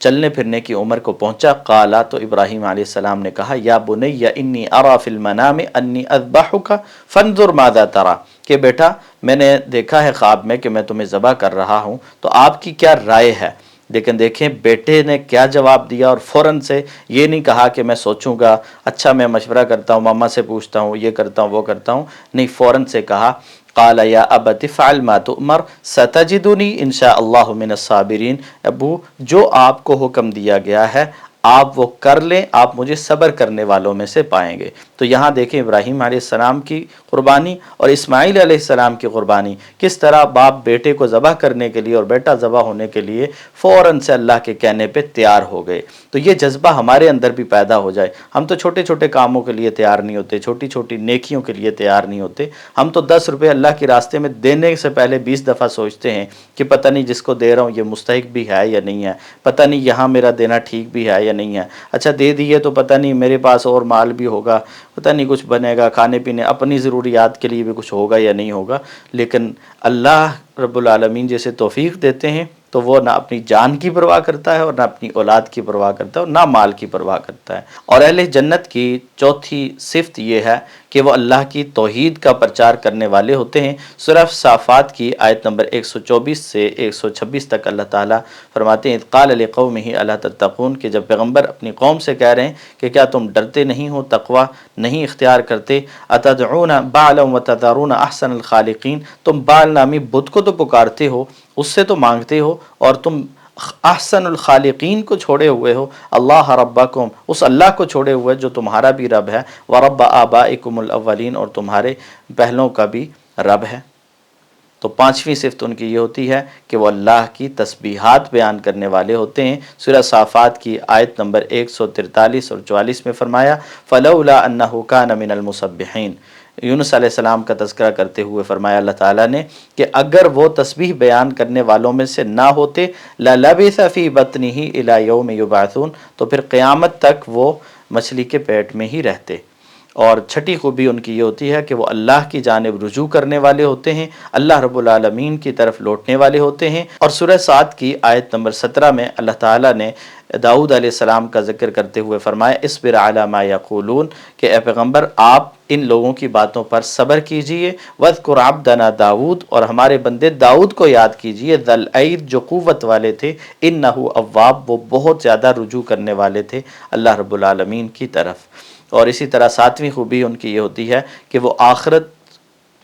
چلنے پھرنے کی عمر کو پہنچا، قالا تو ابراہیم علیہ السلام نے کہا یا بنی انی ارا فی المنام انی اذبحک فانظر ماذا ترى، کہ بیٹا میں نے دیکھا ہے خواب میں کہ میں تمہیں ذبح کر رہا ہوں، تو آپ کی کیا رائے ہے؟ لیکن دیکھیں بیٹے نے کیا جواب دیا، اور فوراً سے یہ نہیں کہا کہ میں سوچوں گا، اچھا میں مشورہ کرتا ہوں، ماما سے پوچھتا ہوں، یہ کرتا ہوں وہ کرتا ہوں، نہیں، فوراً سے کہا قال یا ابت افعل ما تؤمر ستجدنی ان شاء اللہ من الصابرین، ابو جو آپ کو حکم دیا گیا ہے آپ وہ کر لیں، آپ مجھے صبر کرنے والوں میں سے پائیں گے۔ تو یہاں دیکھیں ابراہیم علیہ السلام کی قربانی اور اسماعیل علیہ السلام کی قربانی، کس طرح باپ بیٹے کو ذبح کرنے کے لیے اور بیٹا ذبح ہونے کے لیے فوراً سے اللہ کے کہنے پہ تیار ہو گئے۔ تو یہ جذبہ ہمارے اندر بھی پیدا ہو جائے، ہم تو چھوٹے چھوٹے کاموں کے لیے تیار نہیں ہوتے، چھوٹی چھوٹی نیکیوں کے لیے تیار نہیں ہوتے، ہم تو 10 روپے اللہ کے راستے میں دینے سے پہلے 20 دفعہ سوچتے ہیں کہ پتہ نہیں جس کو دے رہا ہوں یہ مستحق بھی ہے یا نہیں ہے، پتہ نہیں یہاں میرا دینا ٹھیک بھی ہے یا نہیں ہے، اچھا دے دیے تو پتہ نہیں میرے پاس اور مال بھی ہوگا، پتہ نہیں کچھ بنے گا، کھانے پینے اپنی ضروریات کے لیے بھی کچھ ہوگا یا نہیں ہوگا۔ لیکن اللہ رب العالمین جیسے توفیق دیتے ہیں تو وہ نہ اپنی جان کی پرواہ کرتا ہے اور نہ اپنی اولاد کی پرواہ کرتا ہے اور نہ مال کی پرواہ کرتا ہے۔ اور اہل جنت کی چوتھی صفت یہ ہے کہ وہ اللہ کی توحید کا پرچار کرنے والے ہوتے ہیں۔ سورہ صافات کی آیت نمبر 124 سے 126 تک اللہ تعالیٰ فرماتے ہیں اذ قال لقومہ الا تتقون، کہ جب پیغمبر اپنی قوم سے کہہ رہے ہیں کہ کیا تم ڈرتے نہیں ہو، تقوی نہیں اختیار کرتے، اتدعون بعلا وتذرون احسن الخالقین، تم بال نامی بت کو تو پکارتے ہو، اس سے تو مانگتے ہو، اور تم احسن الخالقین کو چھوڑے ہوئے ہو، اللہ ربکم، اس اللہ کو چھوڑے ہوئے جو تمہارا بھی رب ہے، ورب آبائکم الاولین، اور تمہارے پہلوں کا بھی رب ہے۔ تو پانچویں صفت ان کی یہ ہوتی ہے کہ وہ اللہ کی تسبیحات بیان کرنے والے ہوتے ہیں۔ سورہ صافات کی آیت نمبر 143 اور 44 میں فرمایا فَلَوْلَا أَنَّهُ كَانَ مِنَ الْمُسَبِّحِينَ، یونس علیہ السلام کا تذکرہ کرتے ہوئے فرمایا اللہ تعالیٰ نے کہ اگر وہ تسبیح بیان کرنے والوں میں سے نہ ہوتے لَلَبِثَ فِي بَطْنِهِ إِلَى يَوْمِ يُبْعَثُونَ، تو پھر قیامت تک وہ مچھلی کے پیٹ میں ہی رہتے۔ اور چھٹی خوبی ان کی یہ ہوتی ہے کہ وہ اللہ کی جانب رجوع کرنے والے ہوتے ہیں، اللہ رب العالمین کی طرف لوٹنے والے ہوتے ہیں۔ اور سورہ صاد کی آیت نمبر 17 میں اللہ تعالیٰ نے داؤد علیہ السلام کا ذکر کرتے ہوئے فرمایا اصبر علی ما یقولون، کہ اے پیغمبر آپ ان لوگوں کی باتوں پر صبر کیجئے، وَاذْكُرْ عَبْدَنَا داؤد، اور ہمارے بندے داؤد کو یاد کیجئے، ذی الاید جو قوت والے تھے، انہ اواب وہ بہت زیادہ رجوع کرنے والے تھے اللہ رب العالمین کی طرف۔ اور اسی طرح ساتویں خوبی ان کی یہ ہوتی ہے کہ وہ آخرت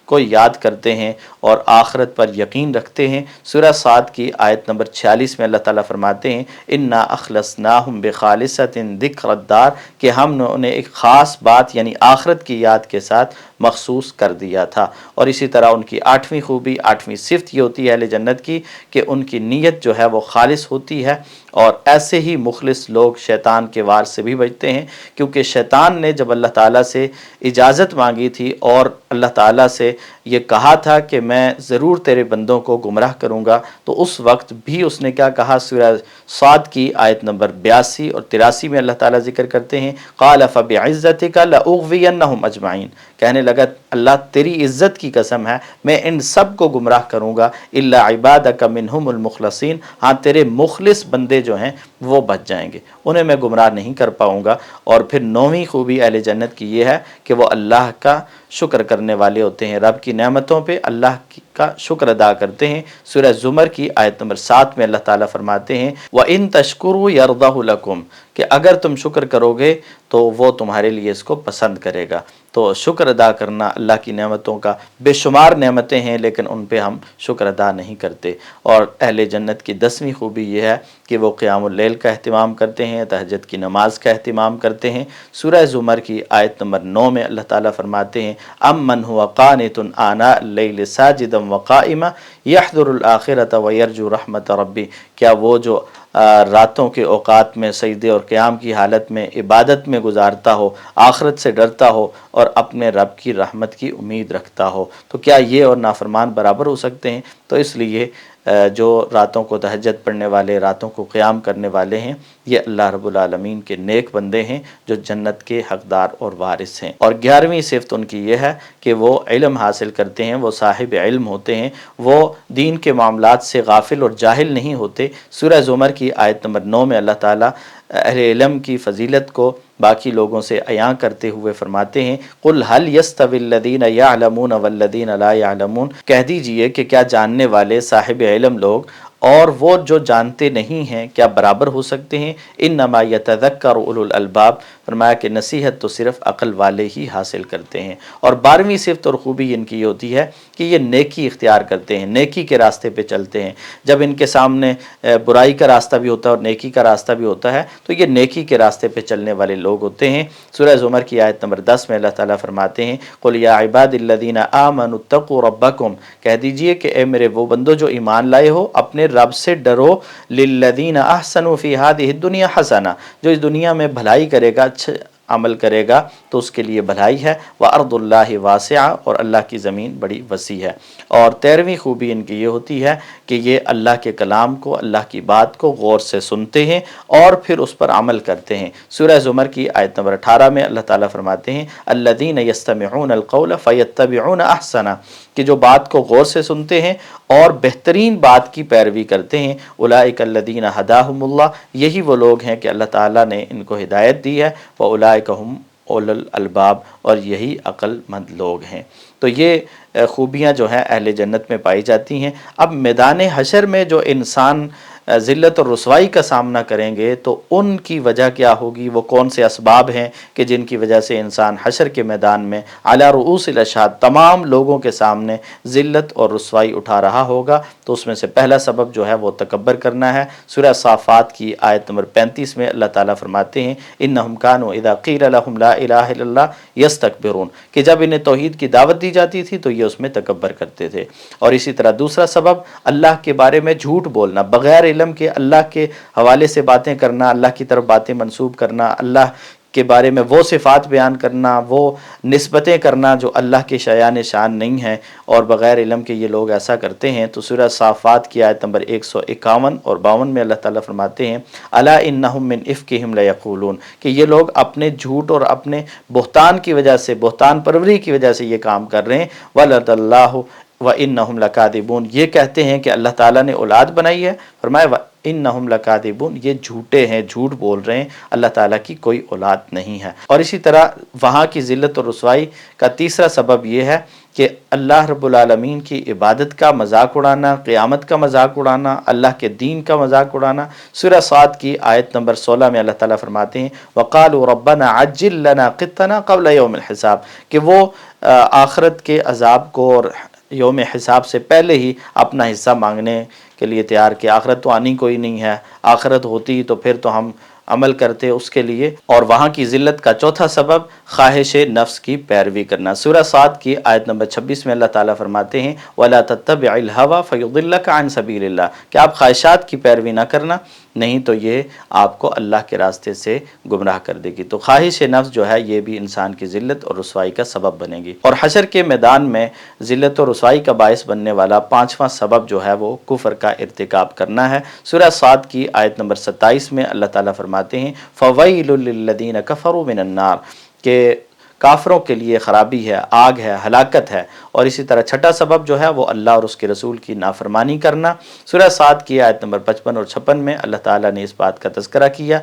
کو یاد کرتے ہیں اور آخرت پر یقین رکھتے ہیں۔ سورہ صاد کی آیت نمبر 46 میں اللہ تعالیٰ فرماتے ہیں انا اخلصناہم بخالصۃ ذکر الدار، کہ ہم نے انہیں ایک خاص بات یعنی آخرت کی یاد کے ساتھ مخصوص کر دیا تھا۔ اور اسی طرح ان کی آٹھویں خوبی، آٹھویں صفت یہ ہوتی ہے اہل جنت کی کہ ان کی نیت جو ہے وہ خالص ہوتی ہے، اور ایسے ہی مخلص لوگ شیطان کے وار سے بھی بچتے ہیں، کیونکہ شیطان نے جب اللہ تعالیٰ سے اجازت مانگی تھی اور اللہ تعالیٰ سے یہ کہا تھا کہ میں ضرور تیرے بندوں کو گمراہ کروں گا، تو اس وقت بھی اس نے کیا کہا؟ سورہ صاد کی آیت نمبر 82 اور 83 میں اللہ تعالیٰ ذکر کرتے ہیں قال فبعزتک لاغوینہم اجمعین، کہنے لگا اللہ تیری عزت کی قسم ہے میں ان سب کو گمراہ کروں گا، الا عبادک منہم المخلصین، ہاں تیرے مخلص بندے جو ہیں وہ بچ جائیں گے، انہیں میں گمراہ نہیں کر پاؤں گا۔ اور پھر نویں خوبی اہل جنت کی یہ ہے کہ وہ اللہ کا شکر کرنے والے ہوتے ہیں، رب کی نعمتوں پہ اللہ کا شکر ادا کرتے ہیں۔ سورہ زمر کی آیت نمبر 7 میں اللہ تعالیٰ فرماتے ہیں وَإِن تَشْكُرُوا يَرْضَهُ لَكُمْ، کہ اگر تم شکر کرو گے تو وہ تمہارے لیے اس کو پسند کرے گا۔ تو شکر ادا کرنا اللہ کی نعمتوں کا، بے شمار نعمتیں ہیں لیکن ان پہ ہم شکر ادا نہیں کرتے۔ اور اہل جنت کی 10ویں خوبی یہ ہے کہ وہ قیام اللیل کا اہتمام کرتے ہیں، تہجد کی نماز کا اہتمام کرتے ہیں۔ سورہ زمر کی آیت نمبر 9 میں اللہ تعالیٰ فرماتے ہیں امن هو قانت آناء اللیل ساجدا وقائما یحذر الآخرۃ ویرجو رحمت ربی، کیا وہ جو راتوں کے اوقات میں سجدے اور قیام کی حالت میں عبادت میں گزارتا ہو، آخرت سے ڈرتا ہو اور اپنے رب کی رحمت کی امید رکھتا ہو، تو کیا یہ اور نافرمان برابر ہو سکتے ہیں؟ تو اس لیے جو راتوں کو تہجد پڑھنے والے، راتوں کو قیام کرنے والے ہیں، یہ اللہ رب العالمین کے نیک بندے ہیں جو جنت کے حقدار اور وارث ہیں۔ اور 11ویں صفت ان کی یہ ہے کہ وہ علم حاصل کرتے ہیں، وہ صاحب علم ہوتے ہیں، وہ دین کے معاملات سے غافل اور جاہل نہیں ہوتے۔ سورہ زمر کی آیت نمبر 9 میں اللہ تعالیٰ اہل علم کی فضیلت کو باقی لوگوں سے عیاں کرتے ہوئے فرماتے ہیں، قُلْ هَلْ يَسْتَوِي الَّذِينَ يَعْلَمُونَ وَالَّذِينَ لَا يَعْلَمُونَ، کہہ دیجئے کہ کیا جاننے والے صاحب علم لوگ اور وہ جو جانتے نہیں ہیں کیا برابر ہو سکتے ہیں؟ انما یتذکر اولو الالباب، فرمایا کہ نصیحت تو صرف عقل والے ہی حاصل کرتے ہیں۔ اور 12ویں صفت اور خوبی ان کی ہوتی ہے کہ یہ نیکی اختیار کرتے ہیں، نیکی کے راستے پہ چلتے ہیں۔ جب ان کے سامنے برائی کا راستہ بھی ہوتا ہے اور نیکی کا راستہ بھی ہوتا ہے تو یہ نیکی کے راستے پہ چلنے والے لوگ ہوتے ہیں۔ سورہ زمر کی آیت نمبر 10 میں اللہ تعالیٰ فرماتے ہیں، قُلْ يَا عِبَادِ الَّذِينَ آمَنُوا اتَّقُوا رَبَّكُمْ، کہہ دیجئے کہ اے میرے وہ بندو جو ایمان لائے ہو، اپنے رب سے ڈرو، لِلَّذِينَ أَحْسَنُوا فِي هَذِهِ الدُّنْيَا حَسَنَةً، جو اس دنیا میں بھلائی کرے گا، اچھا عمل کرے گا تو اس کے لیے بھلائی ہے، وَأَرْضُ اللَّهِ وَاسِعَةٌ، اور اللہ کی زمین بڑی وسیع ہے۔ اور 13ویں خوبی ان کی یہ ہوتی ہے کہ یہ اللہ کے کلام کو، اللہ کی بات کو غور سے سنتے ہیں اور پھر اس پر عمل کرتے ہیں۔ سورہ زمر کی آیت نمبر 18 میں اللہ تعالیٰ فرماتے ہیں، الَّذِينَ يَسْتَمِعُونَ الْقَوْلَ فَيَتَّبِعُونَ أَحْسَنَهُ، کہ جو بات کو غور سے سنتے ہیں اور بہترین بات کی پیروی کرتے ہیں، اولئک الذین ھداھم اللہ، یہی وہ لوگ ہیں کہ اللہ تعالیٰ نے ان کو ہدایت دی ہے، واولئک ھم اولو الالباب، اور یہی عقل مند لوگ ہیں۔ تو یہ خوبیاں جو ہیں اہل جنت میں پائی جاتی ہیں۔ اب میدان حشر میں جو انسان ذلت اور رسوائی کا سامنا کریں گے تو ان کی وجہ کیا ہوگی، وہ کون سے اسباب ہیں کہ جن کی وجہ سے انسان حشر کے میدان میں علی رؤوس الاشہاد تمام لوگوں کے سامنے ذلت اور رسوائی اٹھا رہا ہوگا؟ تو اس میں سے پہلا سبب جو ہے وہ تکبر کرنا ہے۔ سورہ صافات کی آیت نمبر 35 میں اللہ تعالیٰ فرماتے ہیں، انہم کانوا اذا قیل لہم لا الہ الا اللہ یستکبرون، کہ جب انہیں توحید کی دعوت دی جاتی تھی تو یہ اس میں تکبر کرتے تھے۔ اور اسی طرح دوسرا سبب اللہ کے بارے میں جھوٹ بولنا، بغیر علم کے اللہ کے حوالے سے باتیں کرنا، اللہ کی طرف باتیں منسوب کرنا، اللہ کے بارے میں وہ صفات بیان کرنا، وہ نسبتیں کرنا جو اللہ کے شایان شان نہیں ہیں، اور بغیر علم کے یہ لوگ ایسا کرتے ہیں۔ تو سورہ صافات کی آیت نمبر 151 اور 52 میں اللہ تعالیٰ فرماتے ہیں، الا انہم من افکہم لیقولون، کہ یہ لوگ اپنے جھوٹ اور اپنے بہتان کی وجہ سے، بہتان پروری کی وجہ سے یہ کام کر رہے ہیں، ولد اللہ وَإِنَّهُمْ لَكَاذِبُونَ، یہ کہتے ہیں کہ اللہ تعالیٰ نے اولاد بنائی ہے، فرمایا وَإِنَّهُمْ لَكَاذِبُونَ، یہ جھوٹے ہیں، جھوٹ بول رہے ہیں، اللہ تعالیٰ کی کوئی اولاد نہیں ہے۔ اور اسی طرح وہاں کی ذلت اور رسوائی کا تیسرا سبب یہ ہے کہ اللہ رب العالمین کی عبادت کا مذاق اڑانا، قیامت کا مذاق اڑانا، اللہ کے دین کا مذاق اڑانا۔ سورہ صاد کی آیت نمبر 16 میں اللہ تعالیٰ فرماتے ہیں، وَقَالُوا رَبَّنَا عَجِّل لَنَا قِطَّنَا قَبْلَ يَوْمِ الْحِسَابِ، کہ وہ آخرت کے عذاب کو اور یوم حساب سے پہلے ہی اپنا حصہ مانگنے کے لیے تیار کیا۔ آخرت تو آنی کوئی نہیں ہے، آخرت ہوتی تو پھر تو ہم عمل کرتے اس کے لیے۔ اور وہاں کی ذلت کا چوتھا سبب خواہش نفس کی پیروی کرنا۔ سورہ صاد کی آیت نمبر 26 میں اللہ تعالیٰ فرماتے ہیں، وَلَا تَتَّبِعِ الْهَوَىٰ فَيُضِلَّكَ عَنْ سَبِيلِ اللَّهِ، کہ آپ خواہشات کی پیروی نہ کرنا، نہیں تو یہ آپ کو اللہ کے راستے سے گمراہ کر دے گی۔ تو خواہش نفس جو ہے یہ بھی انسان کی ذلت اور رسوائی کا سبب بنے گی۔ اور حشر کے میدان میں ذلت اور رسوائی کا باعث بننے والا پانچواں سبب جو ہے وہ کفر کا ارتکاب کرنا ہے۔ سورہ صاد کی آیت نمبر 27 میں اللہ تعالیٰ فرماتے ہیں، فَوَيْلٌ لِّلَّذِينَ كَفَرُوا مِنَ النَّارِ، کہ کافروں کے لیے خرابی ہے، آگ ہے، ہلاکت ہے۔ اور اسی طرح چھٹا سبب جو ہے وہ اللہ اور اس کے رسول کی نافرمانی کرنا۔ سورہ صاد کی آیت نمبر 55 اور 56 میں اللہ تعالیٰ نے اس بات کا تذکرہ کیا،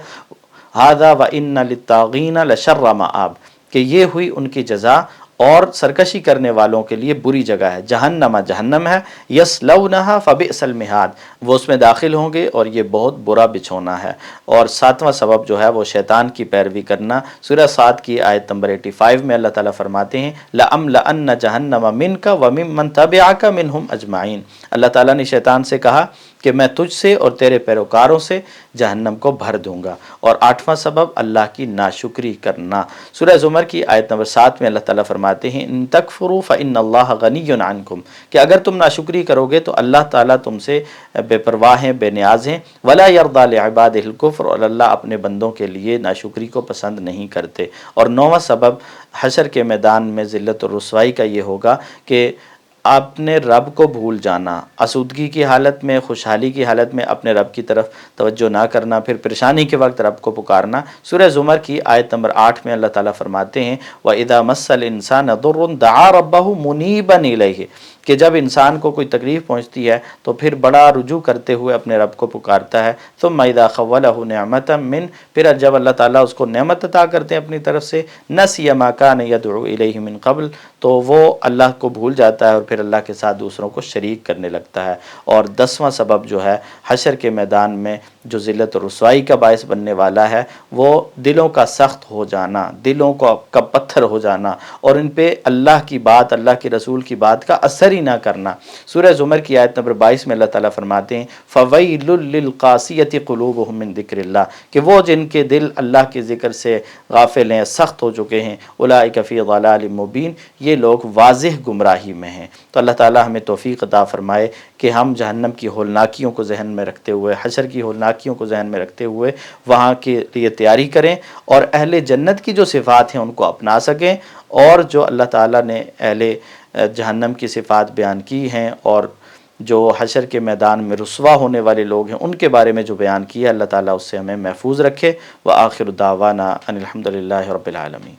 هَذَا وَإِنَّ لِلطَّاغِينَ لَشَرَّ مَآبٍ، کہ یہ ہوئی ان کی جزا، اور سرکشی کرنے والوں کے لیے بری جگہ ہے، جہنم جہنم ہے، یصلونھا فبئس المہاد، وہ اس میں داخل ہوں گے اور یہ بہت برا بچھونا ہے۔ اور ساتواں سبب جو ہے وہ شیطان کی پیروی کرنا۔ سورہ صاد کی آیت نمبر 85 میں اللہ تعالیٰ فرماتے ہیں، لَأَمْلَأَنَّ جَهَنَّمَ مِنْكَ وَمِمَّنْ تَبِعَكَ مِنْهُمْ أَجْمَعِينَ، اللہ تعالیٰ نے شیطان سے کہا کہ میں تجھ سے اور تیرے پیروکاروں سے جہنم کو بھر دوں گا۔ اور آٹھواں سبب اللہ کی ناشکری کرنا۔ سورہ زمر کی آیت نمبر 7 میں اللہ تعالیٰ فرماتے ہیں، ان تکفروا فإن اللہ غنی عنکم، کہ اگر تم ناشکری کرو گے تو اللہ تعالیٰ تم سے بے پرواہ ہیں، بے نیاز ہیں، ولا یرضی لعبادہ الکفر، اور اللہ اپنے بندوں کے لیے ناشکری کو پسند نہیں کرتے۔ اور نوواں سبب حشر کے میدان میں ذلت اور رسوائی کا یہ ہوگا کہ اپنے رب کو بھول جانا، آسودگی کی حالت میں، خوشحالی کی حالت میں اپنے رب کی طرف توجہ نہ کرنا، پھر پریشانی کے وقت رب کو پکارنا۔ سورہ زمر کی آیت نمبر 8 میں اللہ تعالیٰ فرماتے ہیں وَإِذَا مَسَّ الْإِنسَانَ ضُرٌّ دَعَا رَبَّهُ مُنِيبًا إِلَيْهِ، کہ جب انسان کو کوئی تکلیف پہنچتی ہے تو پھر بڑا رجوع کرتے ہوئے اپنے رب کو پکارتا ہے۔ ثُمَّ إِذَا خَوَّلَهُ نِعْمَةً مِّنْ، پھر جب اللہ تعالیٰ اس کو نعمت عطا کرتے ہیں اپنی طرف سے، نَسِيَ مَا كَانَ يَدْعُو إِلَيْهِ مِن قَبْلُ، تو وہ اللہ کو بھول جاتا ہے اور پھر اللہ کے ساتھ دوسروں کو شریک کرنے لگتا ہے۔ اور 10واں سبب جو ہے حشر کے میدان میں جو ذلت و رسوائی کا باعث بننے والا ہے، وہ دلوں کا سخت ہو جانا، دلوں کا پتھر ہو جانا، اور ان پہ اللہ کی بات، اللہ کے رسول کی بات کا اثر ہی نہ کرنا۔ سورہ زمر کی آیت نمبر 22 میں اللہ تعالیٰ فرماتے ہیں فَوَيْلٌ لِّلْقَاسِيَةِ قُلُوبُهُم مِّن ذِكْرِ اللَّهِ، کہ وہ جن کے دل اللہ کے ذکر سے غافل ہیں، سخت ہو چکے ہیں، اولئک فی ضلال مبین، یہ لوگ واضح گمراہی میں ہیں۔ تو اللہ تعالیٰ ہمیں توفیق عطا فرمائے کہ ہم جہنم کی ہولناکیوں کو ذہن میں رکھتے ہوئے، حشر کی ہولناکیوں کو ذہن میں رکھتے ہوئے وہاں کے لیے تیاری کریں، اور اہل جنت کی جو صفات ہیں ان کو اپنا سکیں، اور جو اللہ تعالیٰ نے اہل جہنم کی صفات بیان کی ہیں اور جو حشر کے میدان میں رسوا ہونے والے لوگ ہیں ان کے بارے میں جو بیان کیا، اللہ تعالیٰ اس سے ہمیں محفوظ رکھے۔ وآخر دعوانا ان الحمد للہ رب العالمین۔